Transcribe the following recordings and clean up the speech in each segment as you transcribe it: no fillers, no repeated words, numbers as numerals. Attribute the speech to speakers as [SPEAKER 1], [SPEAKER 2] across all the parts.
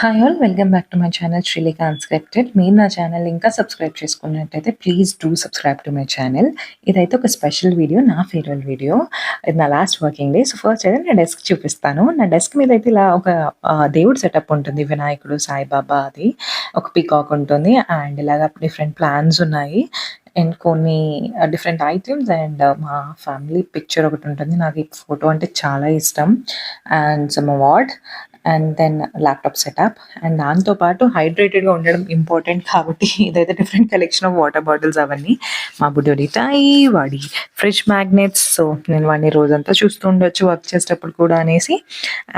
[SPEAKER 1] Hi all, welcome back to my channel Srilekha unscripted. మీరు నా channel ఇంకా సబ్స్క్రైబ్ చేసుకున్నట్టయితే please do subscribe to my channel. ఇదైతే ఒక స్పెషల్ వీడియో, నా ఫేర్వెల్ వీడియో. ఇది నా last working day. So first అయితే నా డెస్క్ చూపిస్తాను. నా డెస్క్ మీద అయితే ఇలా ఒక దేవుడు సెటప్ ఉంటుంది, వినాయకుడు, సాయిబాబా, అది ఒక పీకాక్ ఉంటుంది అండ్ ఇలాగ డిఫరెంట్ ప్లాన్స్ ఉన్నాయి అండ్ కొన్ని డిఫరెంట్ ఐటమ్స్ అండ్ మా ఫ్యామిలీ పిక్చర్ ఒకటి ఉంటుంది. నాకు ఈ ఫోటో అంటే చాలా ఇష్టం and some award and then laptop setup and దాంతోపాటు హైడ్రేటెడ్గా ఉండడం ఇంపార్టెంట్ కాబట్టి ఇదైతే different collection of water bottles అవన్నీ. మా బుడ్డోడి టాయి, వాడి ఫ్రిడ్జ్ మ్యాగ్నెట్స్, సో నేను వాడిని రోజంతా చూస్తూ ఉండొచ్చు వర్క్ చేసేటప్పుడు కూడా అనేసి.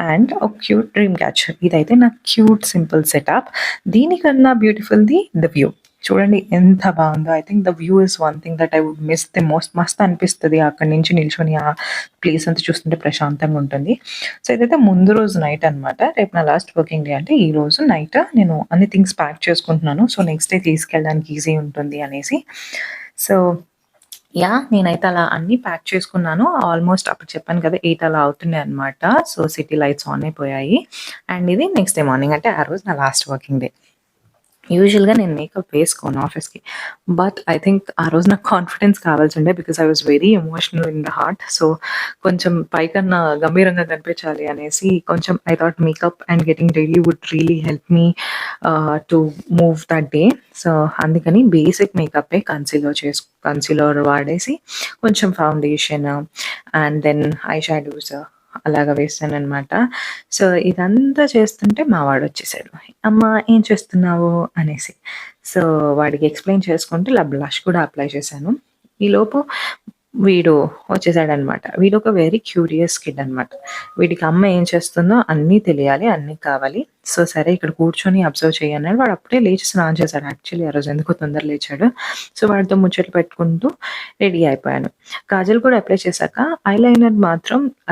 [SPEAKER 1] అండ్ ఒక క్యూట్ డ్రీమ్ క్యాచర్. ఇదైతే నా క్యూట్ సింపుల్ సెటప్. దీనికన్నా బ్యూటిఫుల్ ద వ్యూ. చూడండి ఎంత బాగుందో. I think the view is one thing that I would miss the most. మస్త్ అనిపిస్తుంది అక్కడి నుంచి నిల్చొని ఆ ప్లేస్ అంతా చూస్తుంటే ప్రశాంతంగా ఉంటుంది. సో ఇదైతే ముందు రోజు నైట్ అనమాట. రేపు నా లాస్ట్ వర్కింగ్ డే, అంటే ఈ రోజు నైట్ నేను అన్ని థింగ్స్ ప్యాక్ చేసుకుంటున్నాను. సో నెక్స్ట్ డే తీసుకెళ్ళడానికి ఈజీ ఉంటుంది అనేసి. సో నేనైతే అలా అన్నీ ప్యాక్ చేసుకున్నాను. ఆల్మోస్ట్ అప్పుడు చెప్పాను కదా 8 అలా అవుతున్నాయి అనమాట. సో సిటీ లైట్స్ ఆన్ అయిపోయాయి అండ్ ఇది నెక్స్ట్ డే మార్నింగ్, అంటే ఆ రోజు నా లాస్ట్ వర్కింగ్ డే. యూజువల్గా నేను మేకప్ వేసుకోను ఆఫీస్కి, బట్ ఐ థింక్ ఆ రోజు నాకు కాన్ఫిడెన్స్ కావాల్సి ఉండే, because I was very emotional in the heart. So కొంచెం పైకన్నా గంభీరంగా కనిపించాలి అనేసి కొంచెం I thought makeup and getting ready would really help me to move that day. So అందుకని బేసిక్ మేకప్ కన్సీలర్ వాడేసి కొంచెం foundation and then eye shadows అలాగా వేస్తాను అనమాట. సో ఇదంతా చేస్తుంటే మా వాడు వచ్చేసాడు. అమ్మ ఏం చేస్తున్నావు అనేసి. సో వాడికి ఎక్స్ప్లెయిన్ చేసుకుంటూ ఇలా బ్లష్ కూడా అప్లై చేశాను. ఈలోపు వీడు వచ్చేసాడనమాట. వీడు ఒక వెరీ క్యూరియస్ కిడ్ అనమాట. వీడికి అమ్మ ఏం చేస్తుందో అన్నీ తెలియాలి, అన్నీ కావాలి. సో సరే ఇక్కడ కూర్చొని అబ్జర్వ్ చేయన్నాడు. వాడు అప్పుడే లేచి స్నానం చేశాడు. యాక్చువల్లీ ఆ రోజు ఎందుకో తొందర లేచాడు. సో వాడితో ముచ్చట్లు పెట్టుకుంటూ రెడీ అయిపోయాను. కాజల్ కూడా అప్లై చేశాక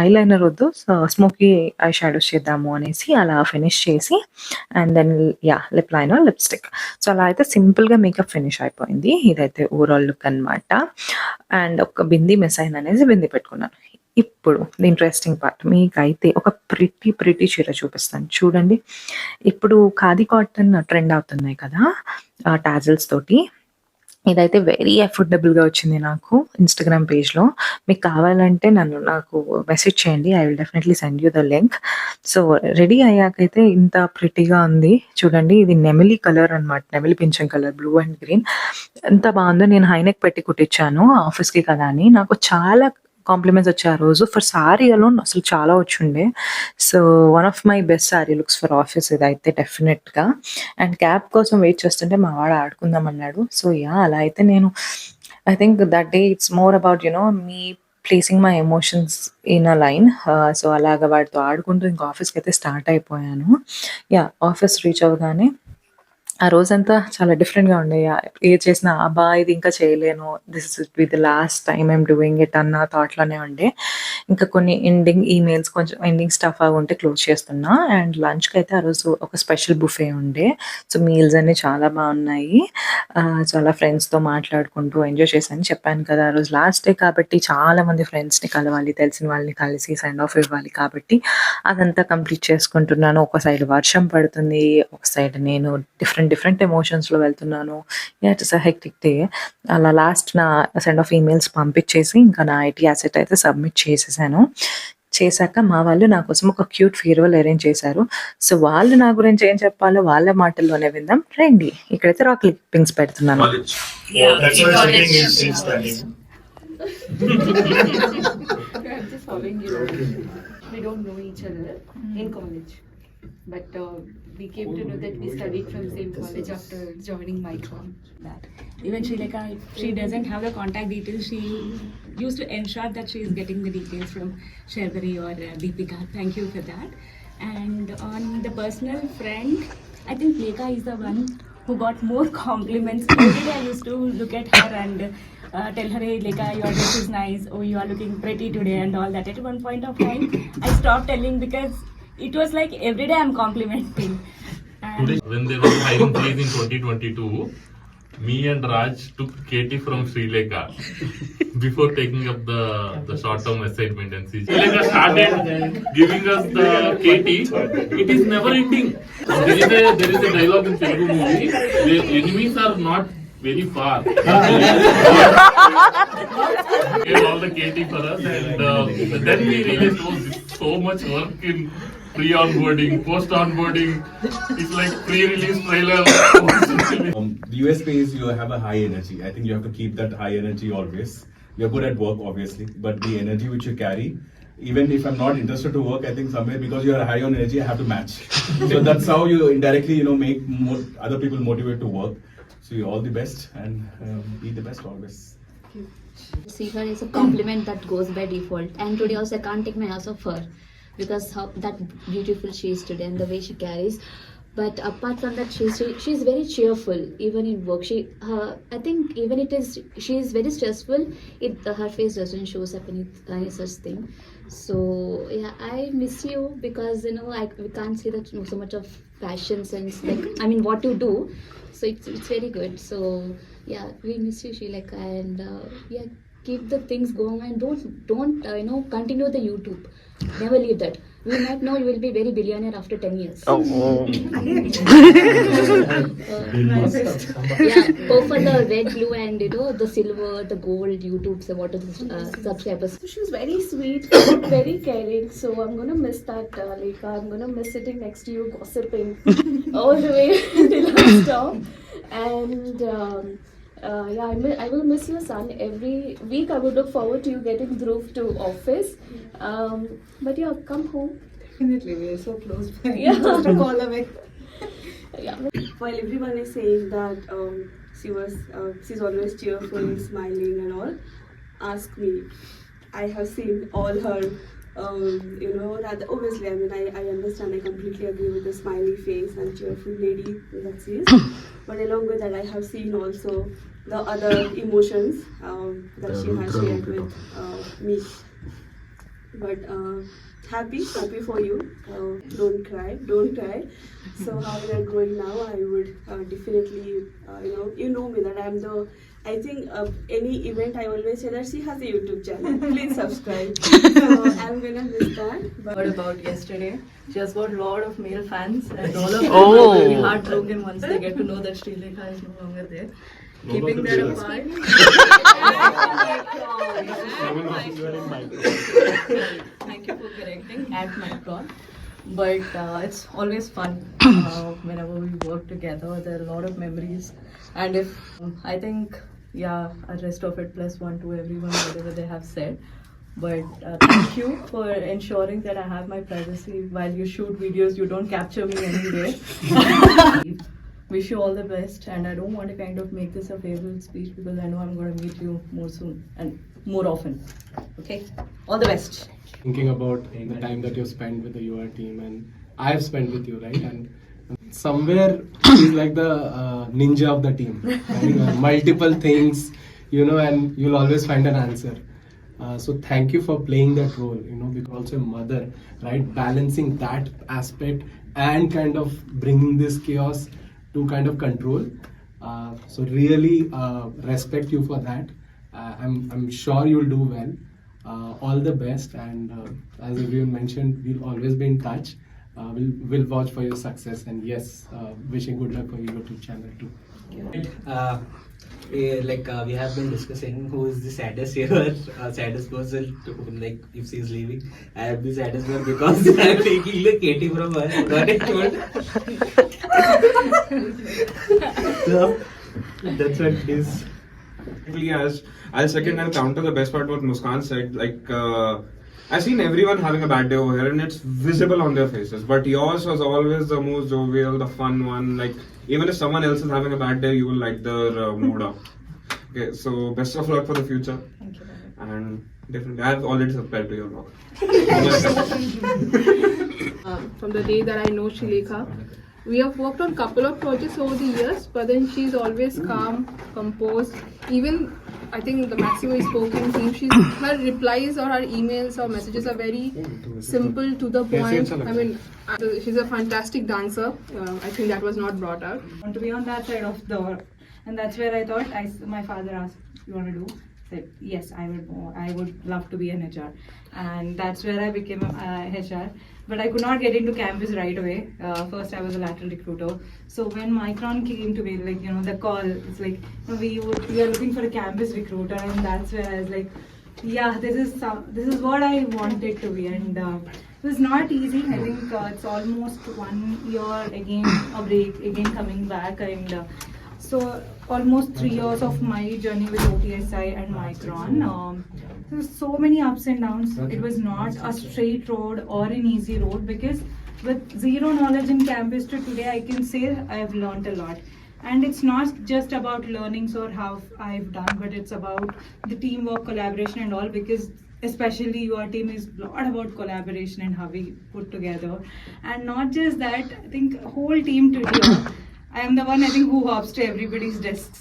[SPEAKER 1] ఐలైనర్ వద్దు, స్మోకీ ఐ షాడోస్ చేద్దాము అనేసి అలా ఫినిష్ చేసి and then lip liner, lipstick. So అలా అయితే సింపుల్గా మేకప్ ఫినిష్ అయిపోయింది. ఇదైతే ఓవరాల్ లుక్ అనమాట. అండ్ ఒక బింది మిస్ అయింది అనేసి బింది పెట్టుకున్నాను. ఇప్పుడు ది ఇంట్రెస్టింగ్ పార్ట్, మీకైతే ఒక ప్రిటీ చీర చూపిస్తాను చూడండి. ఇప్పుడు ఖాదీ కాటన్ ట్రెండ్ అవుతున్నాయి కదా టాజిల్స్ తోటి. ఇదైతే వెరీ అఫోర్డబుల్గా వచ్చింది నాకు ఇన్స్టాగ్రామ్ పేజ్లో. మీకు కావాలంటే నాకు మెసేజ్ చేయండి, I will definitely send you the link. So ready అయ్యాకైతే ఇంత ప్రిటీగా ఉంది చూడండి. ఇది నెమిలి కలర్ అనమాట, నెమిలి పింఛం కలర్, బ్లూ అండ్ గ్రీన్. ఎంత బాగుందో. నేను హైనెక్ పెట్టి కుట్టించాను ఆఫీస్కి కదా అని. నాకు చాలా కాంప్లిమెంట్స్ వచ్చాయి ఆ రోజు. ఫర్ సారీ అలోన్ అసలు చాలా వచ్చిండే. So one of my best sorry looks for office ఇదైతే డెఫినెట్గా. అండ్ క్యాబ్ కోసం వెయిట్ చేస్తుంటే మా వాడు ఆడుకుందాం అన్నాడు. సో అలా అయితే నేను I think that day it's more about me placing my emotions in a line. So అలాగ వాడితో ఆడుకుంటూ ఇంకా ఆఫీస్కి అయితే స్టార్ట్ అయిపోయాను. ఆఫీస్ రీచ్ అవ్వగానే ఆ రోజంతా చాలా డిఫరెంట్గా ఉండే. ఏ చేసినా అబ్బా ఇది ఇంకా చేయలేను, this is with the last time I'm doing it అన్న థాట్లోనే ఉండే. ఇంకా కొన్ని ఎండింగ్ ఈమెయిల్స్, కొంచెం ఎండింగ్ స్టఫ్ అవి ఉంటే క్లోజ్ చేస్తున్నా. అండ్ లంచ్కి అయితే ఆ రోజు ఒక స్పెషల్ బుఫే ఉండే. సో మీల్స్ అన్నీ చాలా బాగున్నాయి. చాలా ఫ్రెండ్స్తో మాట్లాడుకుంటూ ఎంజాయ్ చేశాను. చెప్పాను కదా ఆ రోజు లాస్ట్ డే కాబట్టి చాలామంది ఫ్రెండ్స్ని కలవాలి, తెలిసిన వాళ్ళని కలిసి సెండ్ ఆఫ్ ఇవ్వాలి కాబట్టి అదంతా కంప్లీట్ చేసుకుంటున్నాను. ఒక సైడ్ వర్షం పడుతుంది, ఒక సైడ్ నేను డిఫరెంట్ ఎమోషన్స్లో వెళ్తున్నాను. It's a hectic day. అలా లాస్ట్ నా సెండ్ ఆఫ్ ఈమెయిల్స్ పంపించేసి ఇంకా నా ఐటీ అసెట్ అయితే సబ్మిట్ చేశాక మా వాళ్ళు నా కోసం ఒక క్యూట్ ఫేర్వెల్ అరేంజ్ చేశారు. సో వాళ్ళు నా గురించి ఏం చెప్పాలో వాళ్ళ మాటల్లోనే విందాం రండి. ఇక్కడైతే రాక్ క్లిప్పింగ్స్ పెడుతున్నాను.
[SPEAKER 2] We don't know each other in college, but we came to know that we studied from same college after joining my club.
[SPEAKER 3] That even Srilekha, if she doesn't have the contact details, she used to ensure that she is getting the details from Sherbari or Deepika. Thank you for that. And on the personal front, I think Lekha is the one who got more compliments. Every day I used to look at her and tell her, hey Lekha, your dress is nice, oh you are looking pretty today and all that. At one point of time I stopped telling because it was like every day I'm complimenting.
[SPEAKER 4] Today when they were hiring freeze in 2022, me and Raj took Katie from Sri Lanka before taking up the short-term assignment and Sri Lanka started giving us the Katie. It is never ending. There is a dialogue in Telugu movie. The enemies are not very far. Gave all the Katie for us, and then we realized, oh, this is so much work in pre-onboarding, post-onboarding. It's like pre-release trailer.
[SPEAKER 5] The USP is you have a high energy. I think you have to keep that high energy always. You're good at work, obviously, but the energy which you carry, even if I'm not interested to work, I think somewhere because you are high on energy, I have to match. So that's how you indirectly, make other people motivate to work. So you all the best and be the best always.
[SPEAKER 6] See her is a compliment that goes by default. And today also I can't take my eyes off her because how that beautiful she is today and the way she carries. But apart from that, she's very cheerful even in work. I think even she is very stressful. Her face doesn't show up any such thing. So yeah, I miss you because we can't see that so much of passion sense what you do. So it's very good. So yeah, we miss you, Srilekha, and yeah, keep the things going and don't continue the YouTube. Never leave that. We might know you will be very billionaire after 10 years.
[SPEAKER 1] Oh.
[SPEAKER 6] Yeah, go for the red, blue, and the silver, the gold YouTube. So what are the subscribers?
[SPEAKER 7] So she was very sweet, very caring. So I'm gonna miss that, Lekha. I'm gonna miss sitting next to you, gossiping all the way till I stop. And yeah, I will miss your son every week. I would look forward to you getting Dhruv to office. But yeah, come home.
[SPEAKER 2] Definitely, we are so close by.
[SPEAKER 7] Yeah.
[SPEAKER 2] Just a call away.
[SPEAKER 7] Yeah.
[SPEAKER 8] While everyone is saying that she's always cheerful, smiling and all, ask me. I have seen all her, that obviously, I understand, I completely agree with the smiley face and cheerful lady that she is. But along with that, I have seen also the other emotions that she has shared with me. But happy for you. Don't cry. So how we are growing now, I would definitely, you know me that I think any event I always say that she has a YouTube channel. Please subscribe. So I'm gonna miss that. But
[SPEAKER 9] What about yesterday? She has got a lot of male fans, and all of them
[SPEAKER 1] Oh.
[SPEAKER 9] are very heartbroken once they get to know that Srilekha is no longer there. Keeping that apart. Thank you for correcting at Micron. But it's always fun whenever we work together. There are a lot of memories, and I think a rest of it plus one to everyone whatever they have said. But thank you for ensuring that I have my privacy while you shoot videos. You don't capture me anywhere. Wish you all the best, and I don't want to kind of make this a farewell speech because I know I'm going to meet you more soon and more often. Okay, all the best.
[SPEAKER 10] Thinking about the time that you spent with the UR team and I have spent with you, right? And somewhere she's like the ninja of the team, right? Multiple things, and you'll always find an answer. So thank you for playing that role, because also a mother, right? Balancing that aspect and kind of bringing this chaos to kind of control. So really respect you for that. I'm sure you'll do well. All the best, and as everyone mentioned, we'll always be in touch. We'll watch for your success, and yes, wishing good luck for your YouTube channel too.
[SPEAKER 11] We have been discussing who is the saddest here, saddest person if she is leaving. I am the saddest one because I am taking the Katie from her. Got it told. So that's what it is.
[SPEAKER 12] As I'll second and counter the best part what Muskan said. I've seen everyone having a bad day over here and it's visible on their faces. But yours was always the most jovial, the fun one. Even if someone else is having a bad day, you will light their mood up. Okay, so best of luck for the future.
[SPEAKER 9] Thank you.
[SPEAKER 12] And definitely, I have already subscribed to your blog.
[SPEAKER 7] From the day that I know Srilekha, we have worked on a couple of projects over the years, but then she's always calm, composed. Even I think the maximum we spoke in team, her replies or her emails or messages are very simple to the point. She's a fantastic dancer. I think that was not brought out.
[SPEAKER 2] Want to be on that side of the
[SPEAKER 13] and that's where I thought my father asked, "You want to do?" Said yes, I would love to be an HR, and that's where I became HR. But I could not get into campus right away. First, I was a lateral recruiter. So when Micron came to me, like the call, it's like we are looking for a campus recruiter, and that's where I was like, yeah, this is what I wanted to be, and it was not easy. I think it's almost 1 year again, a break again coming back, and so almost 3 years of my journey with OTSI and Micron. There were so many ups and downs. It was not a straight road or an easy road, because with zero knowledge in campus to today, I can say I have learned a lot. And it's not just about learnings or how I've done, but it's about the teamwork, collaboration and all, because especially your team is a lot about collaboration and how we put together. And not just that, I think whole team today, I am the one, I think, who hops to everybody's desks.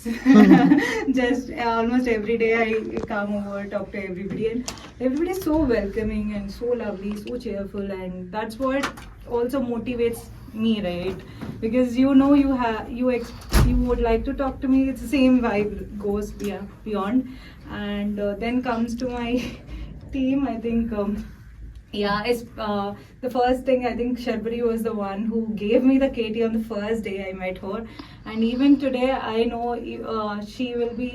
[SPEAKER 13] Just almost every day I come over, talk to everybody, and everybody is so welcoming and so lovely, so cheerful, and that's what also motivates me, right? Because you would like to talk to me. It's the same vibe goes beyond, and then comes to my team. I think. It's the first thing. I think Sharbari was the one who gave me the KT on the first day I met her, and even today I know she will be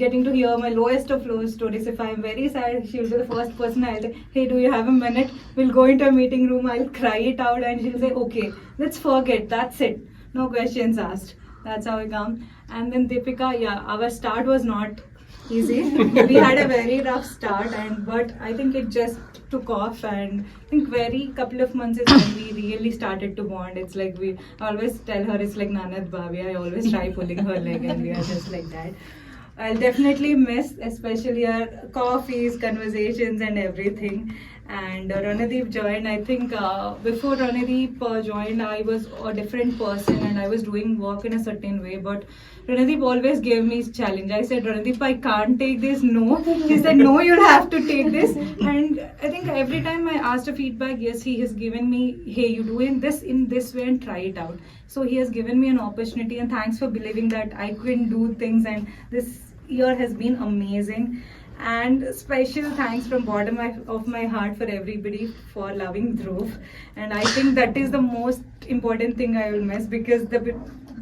[SPEAKER 13] getting to hear my lowest of low stories. If I'm very sad, she'll be the first person I'll say, "Hey, do you have a minute? We'll go into a meeting room. I'll cry it out," and she'll say, "Okay, let's forget. That's it. No questions asked." That's how I come. And then Deepika, our start was not easy. We had a very rough start, but I think it just took off, and I think very couple of months is when we really started to bond. It's like I always tell her it's like Nanad Bhabi. I always try pulling her leg, and we are just like that. I'll definitely miss especially our coffees, conversations and everything. And Ranadeep joined. I think before Ranadeep joined, I was a different person and I was doing work in a certain way. But Ranadeep always gave me challenge. I said, "Ranadeep, I can't take this." No. He said, "No, you'll have to take this." And I think every time I asked a feedback, yes, he has given me, "Hey, you do in this way and try it out." So he has given me an opportunity, and thanks for believing that I can do things. And this year has been amazing. And special thanks from bottom of my heart for everybody for loving Dhruv. And I think that is the most important thing I will miss, because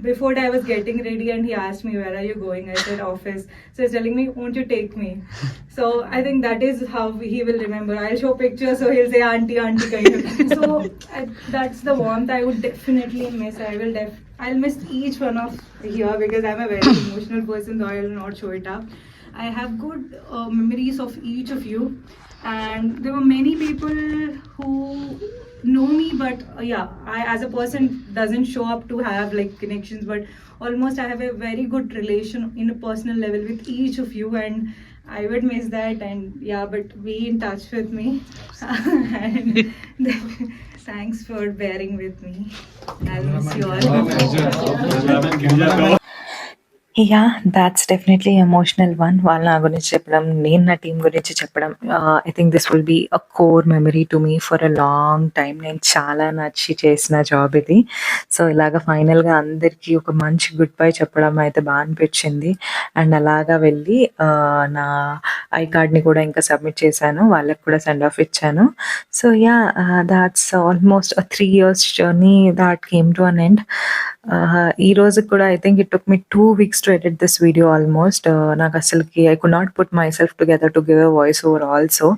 [SPEAKER 13] before I was getting ready and he asked me, "Where are you going?" I said, "Office." So he's telling me, "Won't you take me?" So I think that is how he will remember. I'll show pictures, so he'll say, "Auntie, auntie," kind of. So that's the warmth I would definitely miss. I'll miss each one of here, because I'm a very emotional person, though I will not show it up. I have good memories of each of you, and there were many people who know me, but I as a person doesn't show up to have like connections, but almost I have a very good relation in a personal level with each of you, and I would miss that. And but be in touch with me. And thanks for bearing with me. I'll miss you all.
[SPEAKER 1] That's definitely emotional one. వాళ్ళు నా గురించి చెప్పడం, నేను నా team గురించి చెప్పడం, I think this will be a core memory to me for a long time. నేను చాలా నచ్చి చేసిన జాబ్ ఇది. సో ఇలాగ ఫైనల్గా అందరికీ ఒక మంచి గుడ్ బై చెప్పడం అయితే బాగా అనిపించింది. అండ్ అలాగా వెళ్ళి నా ఐ కార్డ్ని కూడా ఇంకా సబ్మిట్ చేశాను, వాళ్ళకి కూడా సెండ్ ఆఫ్ ఇచ్చాను. So that's almost 3 years journey that came to an end. ఈ రోజు కూడా I think it took me 2 weeks to edit this video almost. నాకు అసలుకి I could not put myself together to give a voice over also.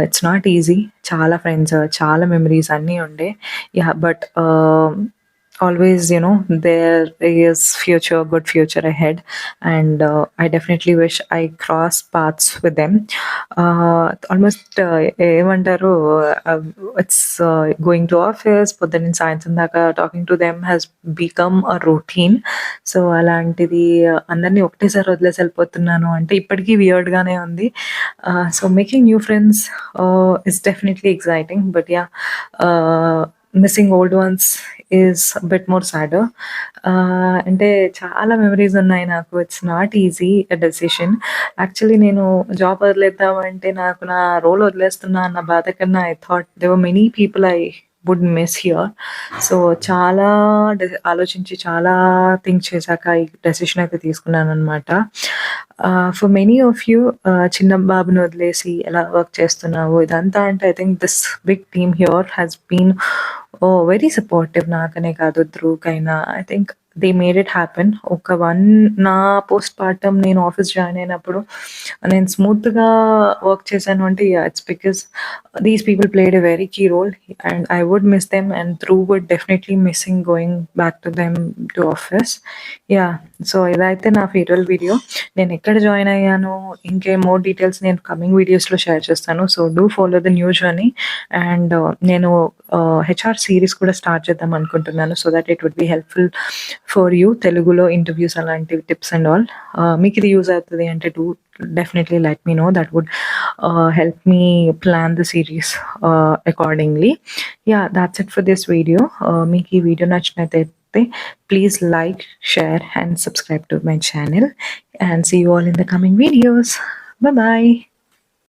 [SPEAKER 1] It's not easy. చాలా friends, చాలా memories అన్నీ ఉండే. But always, there is good future ahead, and I definitely wish I cross paths with them. Almost ఏమంటారు, it's going to office, పొద్దున్న సాయంత్రం దాకా talking to them has become a routine. So అలాంటిది అందరినీ ఒకటేసారి వదిలేసి వెళ్ళిపోతున్నాను అంటే ఇప్పటికీ weird గానే ఉంది. So making new friends is definitely exciting, but missing old ones is a bit more sadder. అంటే చాలా మెమరీస్ ఉన్నాయి నాకు. It's not easy a decision. Actually నేను జాబ్ వదిలేద్దామంటే నాకు నా రోల్ వదిలేస్తున్నా అన్న బాధ కన్నా I thought there were many people I would miss here. So చాలా ఆలోచించి చాలా థింక్ చేశాక ఈ డెసిషన్ అయితే తీసుకున్నాననమాట. ఫర్ మెనీ ఆఫ్ యూ చిన్న బాబుని వదిలేసి ఎలా వర్క్ చేస్తున్నావు ఇదంతా అంటే I think this big team here has been very supportive. నాకనే కాదు ధ్రువ్కైనా I think they made it happen. ఒక నా పోస్ట్ పార్టమ్ నేను ఆఫీస్ జాయిన్ అయినప్పుడు నేను స్మూత్గా వర్క్ చేశాను అంటే it's because these people played a very key role and I would miss them and Dhruv would definitely missing going back to them to office. Yeah, so ఇదైతే నా farewell video. నేను ఎక్కడ join అయ్యాను ఇంకే మోర్ డీటెయిల్స్ నేను coming వీడియోస్లో share చేస్తాను. So do follow the new journey. And నేను హెచ్ఆర్ సిరీస్ కూడా స్టార్ట్ చేద్దాం అనుకుంటున్నాను so that it would be helpful for you. తెలుగులో ఇంటర్వ్యూస్ అలాంటి టిప్స్ అండ్ ఆల్. మీకు ఇది యూజ్ అవుతుంది అంటే do definitely let me know. That would help me plan the series accordingly. Yeah, that's it for this video. Meeki ee video nachinatayite please like, share and subscribe to my channel and see you all in the coming videos. Bye bye.